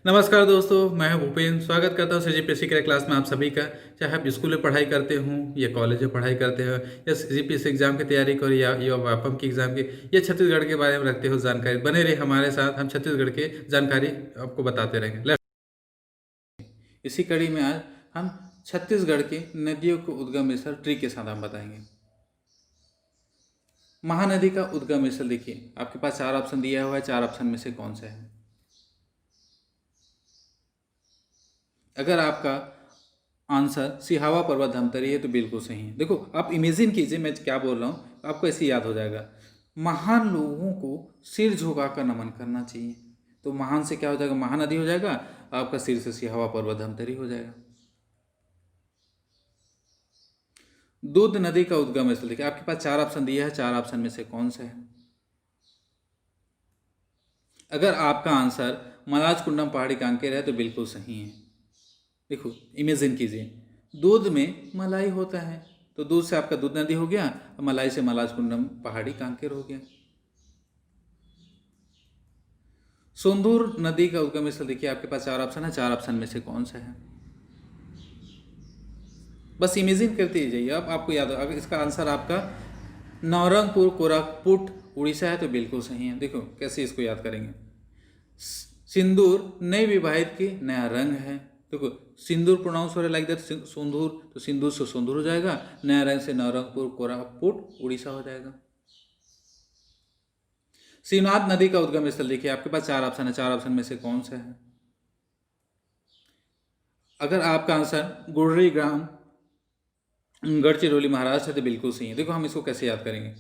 नमस्कार दोस्तों, मैं हूं भूपेन। स्वागत करता हूं सीजीपीएससी के क्लास में आप सभी का। चाहे आप स्कूल में पढ़ाई करते हों या कॉलेज में पढ़ाई करते हो या सीजीपीएससी एग्जाम की तैयारी करो या वापम की एग्जाम की या छत्तीसगढ़ के बारे में रखते हो जानकारी, बने रहे हमारे साथ। हम छत्तीसगढ़ के जानकारी आपको बताते रहेंगे। इसी कड़ी में आज हम छत्तीसगढ़ की नदियों को उद्गम स्थल ट्री के साथ हम बताएंगे। महानदी का उद्गम स्थल देखिए, आपके पास 4 ऑप्शन दिया हुआ है। 4 ऑप्शन में से कौन सा है? अगर आपका आंसर सिहावा पर्वत धमतरी है तो बिल्कुल सही है। देखो, आप इमेजिन कीजिए मैं क्या बोल रहा हूँ, आपको ऐसे याद हो जाएगा। महान लोगों को सिर झुकाकर नमन करना चाहिए। तो महान से क्या हो जाएगा? महानदी हो जाएगा। आपका सिर से सिहावा पर्वत धमतरी हो जाएगा। दूध नदी का उद्गम स्थल देखिए, आपके पास 4 ऑप्शन दिया है। 4 ऑप्शन में से कौन सा है? अगर आपका आंसर मलाज कुंडम पहाड़ी कांकेर है तो बिल्कुल सही है। देखो, इमेजिन कीजिए, दूध में मलाई होता है तो दूध से आपका दूध नदी हो गया, और मलाई से मलाज कुंडम पहाड़ी कांकेर हो गया। सोंदूर नदी का उद्गम स्थल देखिए, आपके पास 4 ऑप्शन है। 4 ऑप्शन में से कौन सा है? बस इमेजिन करते जाइए, अब आपको याद हो। अगर इसका आंसर आपका नवरंगपुर कोरापुट उड़ीसा है तो बिल्कुल सही है। देखो कैसे इसको याद करेंगे। सिंदूर नई विवाहित की नया रंग है। देखो, सिंदूर प्रोनाउंस हो रहा है लाइक दैट, सिंदूर, तो सिंदूर से सिंदूर हो जाएगा। नया रंग से नवरंगपुर कोरापुट उड़ीसा हो जाएगा। शिवनाथ नदी का उद्गम स्थल देखिए, आपके पास 4 ऑप्शन है। 4 ऑप्शन में से कौन सा है? अगर आपका आंसर गुर्री ग्राम गढ़चिरौली महाराष्ट्र है तो बिल्कुल सही है। देखो, हम इसको कैसे याद करेंगे।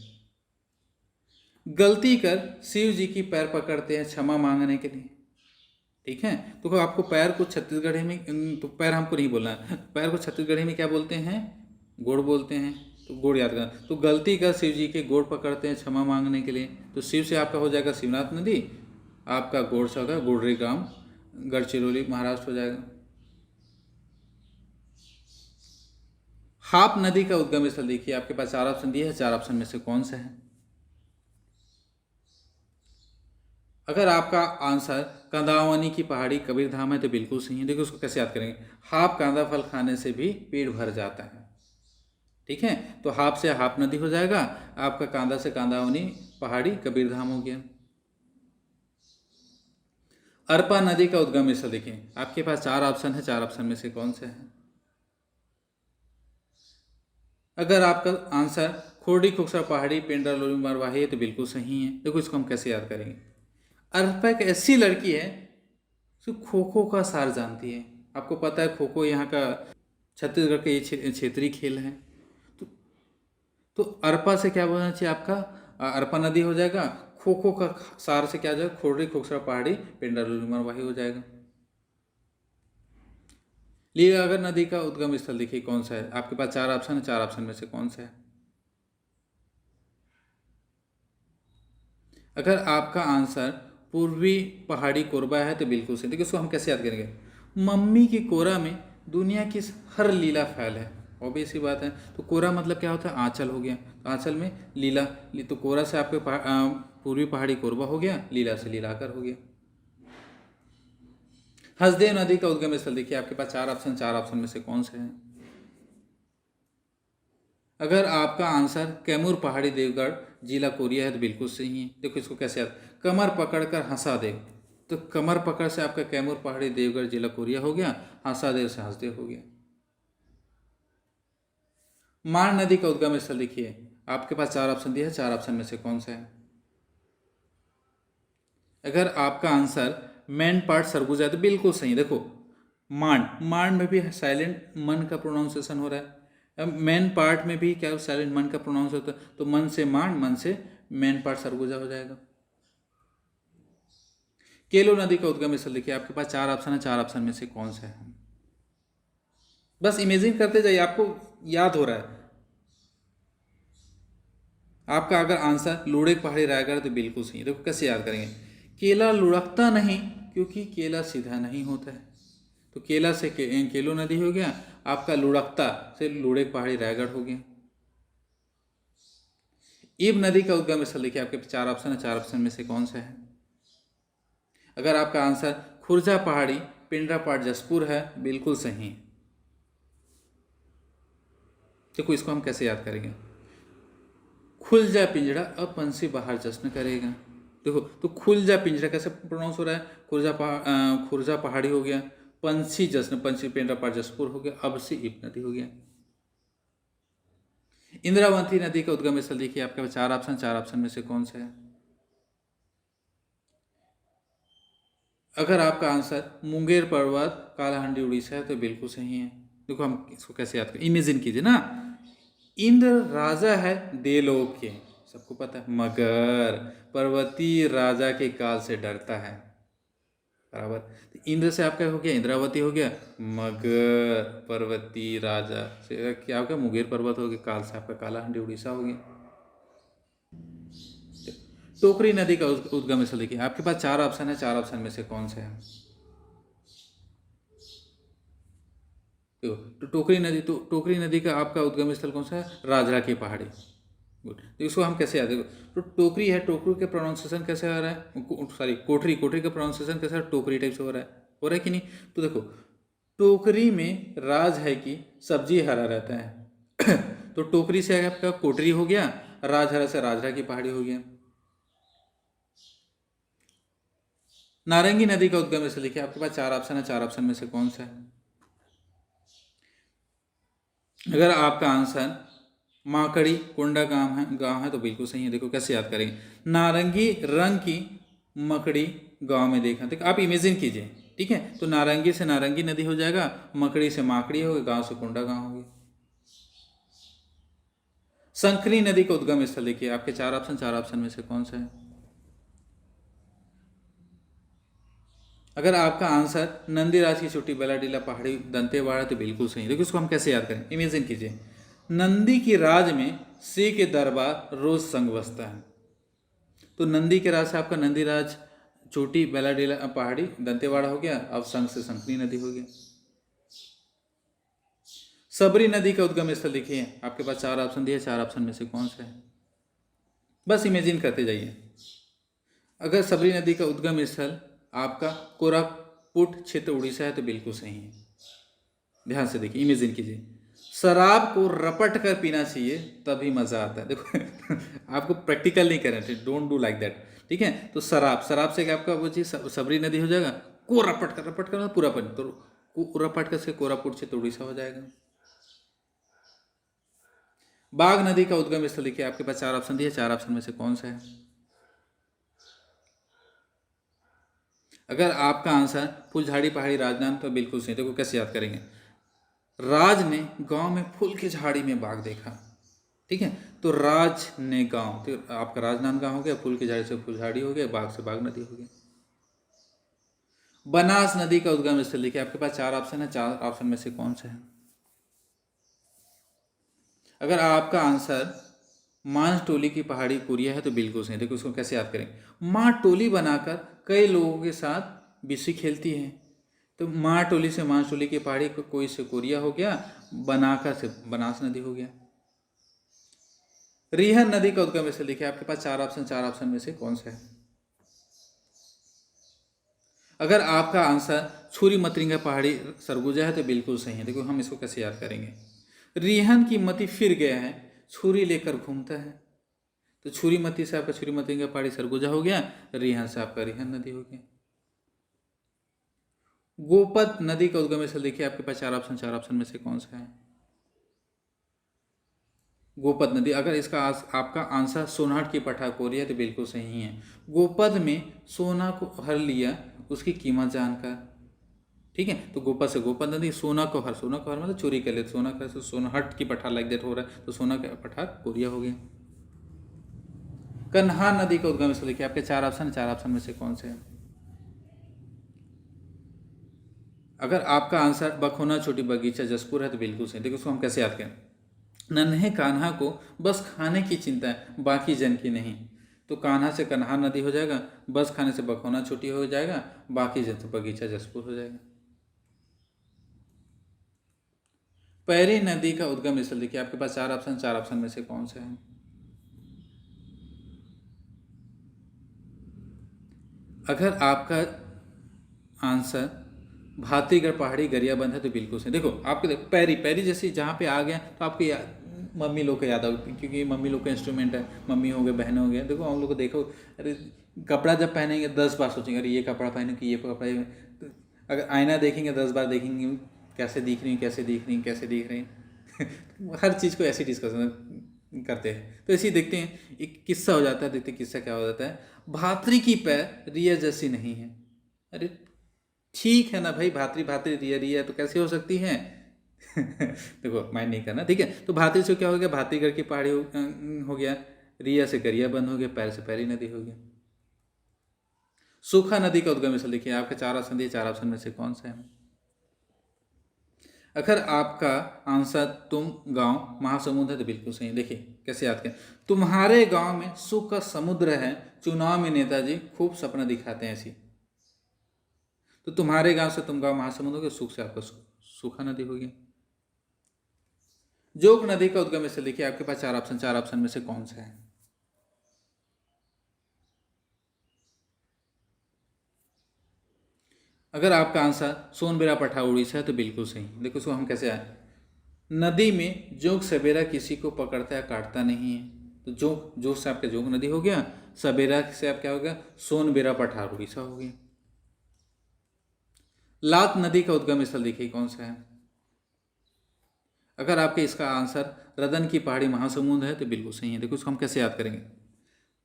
गलती कर शिव जी की पैर पकड़ते हैं क्षमा मांगने के लिए। ठीक है, तो आपको पैर को छत्तीसगढ़ी में, तो पैर हमको नहीं बोलना है, पैर को छत्तीसगढ़ी में क्या बोलते हैं? गोड़ बोलते हैं। तो गोड़ याद करना। तो गलती कर शिव जी के गोड़ पकड़ते हैं क्षमा मांगने के लिए। तो शिव से आपका हो जाएगा शिवनाथ नदी, आपका गोड़ से होगा गुर्री ग्राम गढ़चिरौली महाराष्ट्र हो जाएगा। हाप नदी का उद्गम स्थल देखिए, आपके पास 4 ऑप्शन दिए हैं। 4 ऑप्शन में से कौन सा है? अगर आपका आंसर कांदावनी की पहाड़ी कबीरधाम है तो बिल्कुल सही है। देखो उसको कैसे याद करेंगे। हाप कांदा फल खाने से भी पेट भर जाता है। ठीक है, तो हाप से हाप नदी हो जाएगा। आपका कांदा से कांदावनी पहाड़ी कबीरधाम हो गया। अरपा नदी का उद्गम स्थल देखिए, आपके पास 4 ऑप्शन है। 4 ऑप्शन में से कौन सा है? अगर आपका आंसर खोड़ी खुक्सर पहाड़ी पेंड्रा मरवाही है तो बिल्कुल सही है। देखो इसको हम कैसे याद करेंगे। अर्पा एक ऐसी लड़की है जो खो खो का सार जानती है। आपको पता है खो खो यहाँ का छत्तीसगढ़ का ये क्षेत्रीय खेल है। तो तो अरपा से क्या बोलना चाहिए आपका? अरपा नदी हो जाएगा। खो खो का सार से क्या हो जाएगा? खोड़ी खोखसरा पहाड़ी पेंड्रा मरवाही हो जाएगा। लीलागर नदी का उद्गम स्थल देखिए कौन सा है? आपके पास 4 ऑप्शन है। 4 ऑप्शन में से कौन सा है? अगर आपका आंसर पूर्वी पहाड़ी कोरबा है तो बिल्कुल सही। देखिए उसको हम कैसे याद करेंगे। मम्मी की कोरा में दुनिया की हर लीला फैल है। ऑब्वियस सी बात है। तो कोरा मतलब क्या होता है? आंचल हो गया। तो आंचल में लीला, तो कोरा से आपके पूर्वी पहाड़ी कोरबा हो गया, लीला से लीलाकर हो गया। हसदेव नदी का उद्गम स्थल देखिए, आपके पास 4 ऑप्शन। 4 ऑप्शन में से कौन सा है? अगर आपका आंसर कैमूर पहाड़ी देवगढ़ जिला कोरिया है तो बिल्कुल सही है। देखो इसको कैसे याद। कमर पकड़कर हंसा देव, तो कमर पकड़ से आपका कैमूर पहाड़ी देवगढ़ जिला कोरिया हो गया। हंसा देव से हंसदेव हो गया। माण नदी का उद्गम स्थल देखिए, आपके पास 4 ऑप्शन दिया है। 4 ऑप्शन में से कौन सा है? अगर आपका आंसर मैन पार्ट सरगुजा है तो बिल्कुल सही। देखो, मांड, मांड में भी साइलेंट मन का प्रोनाउंसिएशन हो रहा है। अब मेन पार्ट में भी क्या साइलेंट मन का प्रोनाउंस होता है, तो मन से मांड, मन से मेन पार्ट सरगुजा हो जाएगा। केलो नदी का उद्गम स्थल देखिए, आपके पास 4 ऑप्शन है। 4 ऑप्शन में से कौन सा है? बस इमेजिन करते जाइए, आपको याद हो रहा है। आपका अगर आंसर लुढ़क पहाड़ी रायगढ़ तो बिल्कुल सही है। देखो कैसे याद करेंगे। केला लुढ़कता नहीं क्योंकि केला सीधा नहीं होता है। तो केला से केलो नदी हो गया। आपका लुढ़कता से लुढ़क पहाड़ी रायगढ़ हो गया। ईब नदी का उद्गम स्थल देखिए, आपके 4 ऑप्शन है। 4 ऑप्शन में से कौन सा है? अगर आपका आंसर खुर्जा पहाड़ी पिंडरापाट जसपुर है, बिल्कुल सही है। देखो इसको हम कैसे याद करेंगे। खुल जा पिंजड़ा अब पंछी बाहर जश्न करेगा। देखो तो खुल जा पिंजड़ा कैसे प्रोनाउंस हो रहा है, खुर्जा पहाड़ी हो गया, पंछी जश्न पंछी पिंडरापाट जसपुर हो गया, अब से इप नदी हो गया। इंद्रावती नदी का उद्गम स्थल देखिए, आपके पास चार ऑप्शन में से कौन सा है। अगर आपका आंसर मुंगेर पर्वत कालाहांडी उड़ीसा है तो बिल्कुल सही है। देखो हम इसको कैसे याद करें, इमेजिन कीजिए ना, इंद्र राजा है देवलोक के, सबको पता है, मगर पर्वतीय राजा के काल से डरता है, बराबर। तो इंद्र से आपका हो गया इंद्रावती हो गया, मगर पर्वतीय राजा से क्या हो गया मुंगेर पर्वत हो गया, काल से आपका कालाहांडी उड़ीसा हो गया। टोकरी नदी का उद्गम स्थल देखिए, आपके पास चार ऑप्शन है, चार ऑप्शन में से कौन सा है। तो टोकरी नदी का आपका उद्गम स्थल कौन सा है, राजरा की पहाड़ी। गुड, तो इसको हम कैसे याद करें। तो टोकरी है, टोकरी के प्रोनाउंसिएशन कैसे आ रहा है, सॉरी कोठरी का प्रोनाउंसिएशन कैसा है, टोकरी टाइप से हो रहा है कि नहीं। तो देखो टोकरी में राज है कि सब्जी हरा रहता है तो टोकरी से आपका कोटरी हो गया, राजहरा से राजरा की पहाड़ी हो गया। नारंगी नदी का उद्गम स्थल देखिए, आपके पास चार ऑप्शन है, चार ऑप्शन में से कौन सा है। अगर आपका आंसर माकड़ी कोंडा गांव है तो बिल्कुल सही है। देखो कैसे याद करेंगे, नारंगी रंग की मकड़ी गांव में देखा। देखो आप इमेजिन कीजिए, ठीक है। तो नारंगी से नारंगी नदी हो जाएगा, मकड़ी से माकड़ी होगी, गांव से कोंडा गांव होगी। संखनी नदी का उद्गम स्थल देखिए, आपके चार ऑप्शन में से कौन सा है। अगर आपका आंसर नंदीराज की छोटी बेलाडीला पहाड़ी दंतेवाड़ा तो बिल्कुल सही। देखो इसको हम कैसे याद करें, इमेजिन कीजिए, नंदी के राज में सिंह के दरबार रोज संग बसता है। तो नंदी के राज से आपका नंदीराज छोटी बेलाडीला पहाड़ी दंतेवाड़ा हो गया, अब संग से संखनी नदी हो गया। सबरी नदी का उद्गम स्थल देखिए, आपके पास चार ऑप्शन दिए, चार ऑप्शन में से कौन सा है। बस इमेजिन करते जाइए। अगर सबरी नदी का उद्गम स्थल आपका कोरापुट क्षेत्र उड़ीसा है तो बिल्कुल सही है। ध्यान से देखिए, इमेजिन कीजिए, शराब को रपट कर पीना चाहिए तभी मजा आता है। देखो आपको प्रैक्टिकल नहीं करना चाहिए, डोंट डू लाइक दैट, ठीक है। तो शराब से क्या आपका वो चीज सबरी नदी हो जाएगा, को रपट कर पूरा पानी, तो रपट कर से कोरापुट क्षेत्र उड़ीसा हो जाएगा। बाघ नदी का उद्गम स्थल देखिए, आपके पास चार ऑप्शन दिए, चार ऑप्शन में से कौन सा है। अगर आपका आंसर फुलझाड़ी पहाड़ी राजनांद तो बिल्कुल सही। देखो कैसे याद करेंगे, राज ने गांव में फूल की झाड़ी में बाघ देखा, ठीक है। तो राज ने गांव, तो आपका राजनांद गांव हो गया, फूल की झाड़ी से फुलझाड़ी हो गया, बाघ से बाघ नदी हो गई। बनास नदी का उद्गम स्थल देखिए, आपके पास चार ऑप्शन है, चार ऑप्शन में से कौन सा है। अगर आपका आंसर मांस टोली की पहाड़ी कोरिया है तो बिल्कुल सही। देखो इसको कैसे याद करेंगे, माँ टोली बनाकर कई लोगों के साथ बिस्सी खेलती है। तो माँ टोली से मांस टोली की पहाड़ी को कोई से कोरिया हो गया, बनाकर से बनास नदी हो गया। रिहन नदी का उद्गम स्थल देखिए, आपके पास चार ऑप्शन में से कौन सा है। अगर आपका आंसर छुरी मतरिंगा पहाड़ी सरगुजा है तो बिल्कुल सही है। देखो हम इसको कैसे याद करेंगे, रिहन की मती फिर गया है, छुरी लेकर घूमता है। तो छुरी मती से आपका छुरी मतरिंगा पहाड़ी सरगुजा हो गया, रिहन से आपका रिहन नदी हो गया। गोपत नदी का उद्गम स्थल देखिए, आपके पास चार ऑप्शन में से कौन सा है। गोपद नदी, अगर इसका आपका आंसर सोनाहट की पठा कोरिया तो बिल्कुल सही है। गोपद में सोना को हर लिया उसकी कीमत जानकर, ठीक है। तो गोपद से गोपद नदी, सोना को हर मतलब चोरी कर ले, सोना का सोनाहट की पठा लाइक दैट हो रहा है, तो सोना का पठा कोरिया हो गया। कन्हार नदी का उद्गम स्थल देखिए, आपके चार ऑप्शन में से कौन से है। अगर आपका आंसर बखोना छोटी बगीचा जसपुर है तो बिल्कुल सही। देखो उसको हम कैसे याद करें, नन्हे कान्हा को बस खाने की चिंता है, बाकी जन की नहीं। तो कान्हा से कन्हार नदी हो जाएगा, बस खाने से बखोना छोटी हो जाएगा, बाकी जन से बगीचा जसपुर हो जाएगा। पैरी नदी का उद्गम स्थल देखिए, आपके पास चार ऑप्शन में से कौन सा है। अगर आपका आंसर भातीगढ़ पहाड़ी गरियाबंद है तो बिल्कुल सही। देखो आपके देखो पैरी, पैरी जैसे जहाँ पे आ गया तो आपको मम्मी लोग को याद आएगा, क्योंकि मम्मी लोग का इंस्ट्रूमेंट है, मम्मी हो गए, बहनें हो गए। देखो हम लोग को देखो, अरे कपड़ा जब पहनेंगे 10 बार सोचेंगे अरे ये कपड़ा पहनूं कि ये कपड़ा, तो अगर आईना देखेंगे 10 बार देखेंगे कैसे दिख रही, कैसे दिख रही, कैसे दिख रही हर चीज़ को ऐसे डिस्कशन करते हैं। तो ऐसे ही देखते हैं, एक किस्सा हो जाता है, देखते हैं किस्सा क्या हो जाता है। भातरी की पैर रिया जैसी नहीं है। अरे ठीक है ना भाई, भातरी भातरी रिया रिया तो कैसे हो सकती है देखो माइंड नहीं करना, ठीक है। तो भातरी से क्या हो गया, भातीगढ़ की पहाड़ी हो गया, रिया से गरियाबंद हो गया, पैर से पैरी नदी हो गया। सूखा नदी का उद्गम स्थल देखिए, आपके 4 ऑप्शन दिए, 4 ऑप्शन में से कौन सा है। अगर आपका आंसर तुम गांव महासमुंद है तो बिल्कुल सही। देखिए कैसे याद करें, तुम्हारे गांव में सुख का समुद्र है, चुनाव में नेताजी खूब सपना दिखाते हैं ऐसी। तो तुम्हारे गांव से तुम गांव महासमुंद हो गया, सुख से आपका सूखा नदी हो गया। जोग नदी का उद्गम स्थल देखिए, आपके पास 4 ऑप्शन, 4 ऑप्शन में से कौन सा है। अगर आपका आंसर सोनबेरा पठा उड़ीसा है तो बिल्कुल सही। देखो उसको हम कैसे आए, नदी में जोग सवेरा किसी को पकड़ता है काटता नहीं है, तो जोग जोग से आपका जोग नदी हो गया, सवेरा से आप क्या हो गया, सोनबेरा पठार उड़ीसा हो गया। लात नदी का उद्गम स्थल देखिए कौन सा है। अगर आपके इसका आंसर रदन की पहाड़ी महासमुंद है तो बिल्कुल सही है। देखो उसको हम कैसे याद करेंगे,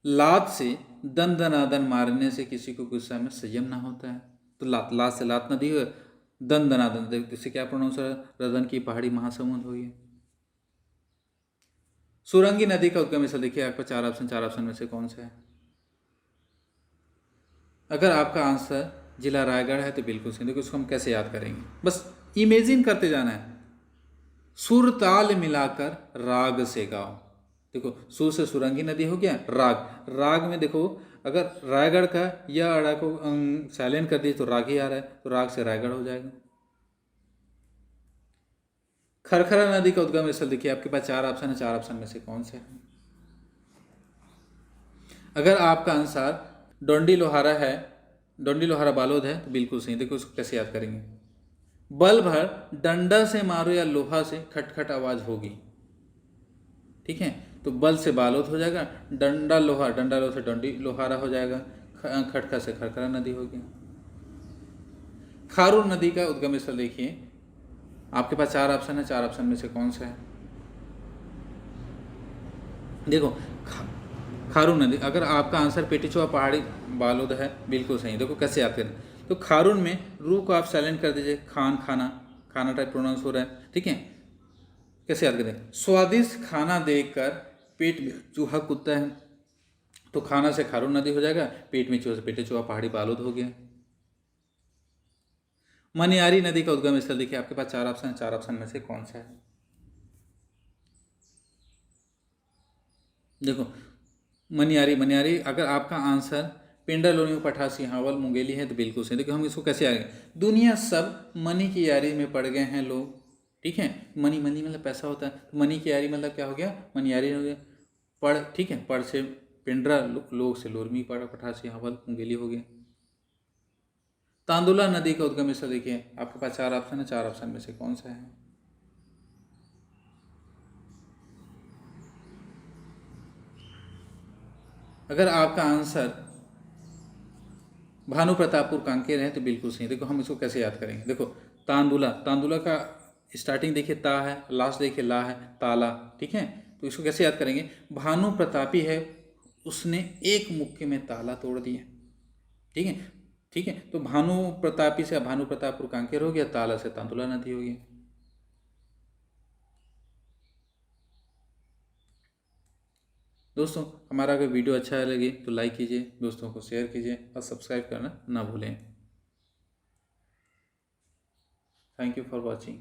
लात से दन दनादन मारने से किसी को गुस्सा में संयम ना होता है, तो लात, लात से लात नदी है, दन दनादन इससे क्या प्रोनाउंस है, रदन की पहाड़ी महासमुंद हो गई। सुरंगी नदी का उद्गम स्थल देखिए, आपका 4 ऑप्शन, 4 ऑप्शन में से कौन सा है। अगर आपका आंसर जिला रायगढ़ है तो बिल्कुल सही। देखो उसको हम कैसे याद करेंगे, बस इमेजिन करते जाना है। सुर ताल मिलाकर राग से गाओ। देखो सुर से सुरंगी नदी हो गया, राग, राग में देखो अगर रायगढ़ का या अड़ा को साइलेंट कर दिए तो राग ही आ रहा है, तो राग से रायगढ़ हो जाएगा। खरखरा नदी का उद्गम स्थल देखिए, आपके पास 4 ऑप्शन है, 4 ऑप्शन में से कौन सा है। अगर आपका आंसर डोंडी लोहारा है, डोंडी लोहारा बालोद है तो बिल्कुल सही। देखो उसको कैसे याद करेंगे, बल भर डंडा से मारो या लोहा से खटखट आवाज होगी, ठीक है। तो बल से बालोद हो जाएगा, डंडा लोहा, डंडा लोहा से डोंडी लोहारा हो जाएगा, खटखट से खरखरा नदी होगी। खारून नदी का उद्गम स्थल देखिए, आपके पास 4 ऑप्शन है, 4 ऑप्शन में से कौन सा है। देखो खारून नदी, अगर आपका आंसर पेटीचुआ पहाड़ी बालोद है बिल्कुल सही। देखो कैसे याद करें, तो खारून में रू को आप साइलेंट कर दीजिए, खान खाना, खाना टाइप प्रोनाउंस हो रहा है, ठीक है। कैसे याद करें, स्वादिष्ट खाना देखकर पेट में चूहा कूदता है, तो खाना से खारून नदी हो जाएगा, पेट में चूहा से पेटीचुआ पहाड़ी बालोद हो गया। मनियारी नदी का उद्गम स्थल देखिए, आपके पास 4 ऑप्शन, 4 ऑप्शन में से कौन सा है। देखो मनियारी, मनियारी अगर आपका आंसर पिंडर लोनियो पठा सिहावल मुंगेली है तो बिल्कुल सही। देखो हम इसको कैसे आएंगे, दुनिया सब मनी की यारी में पड़ गए हैं लोग, ठीक है। मनी, मनी मतलब पैसा होता है, तो मनी की यारी मतलब क्या हो गया, मनियारी हो गया। पढ़, ठीक है, पढ़ से पिंडरा, लोग से लोरमी पढ़ा, पठा सिहावल मुंगेली हो गया। तांदुला नदी का उद्गम स्थल देखिए, आपके पास 4 ऑप्शन है, 4 ऑप्शन में से कौन सा है। अगर आपका आंसर भानु प्रतापपुर कांकेर है तो बिल्कुल सही। देखो हम इसको कैसे याद करेंगे, देखो तांदुला, तांदुला का स्टार्टिंग देखिए ता है, लास्ट देखिए ला है, ताला, ठीक है। तो इसको कैसे याद करेंगे, भानु प्रतापी है, उसने एक मुक्के में ताला तोड़ दिया, ठीक है, ठीक है। तो भानु प्रतापी से भानु प्रतापपुर कांकेर हो गया, ताला से तांदुला नदी हो गई। दोस्तों हमारा अगर वीडियो अच्छा लगे तो लाइक कीजिए, दोस्तों को शेयर कीजिए और सब्सक्राइब करना ना भूलें। Thank you for watching.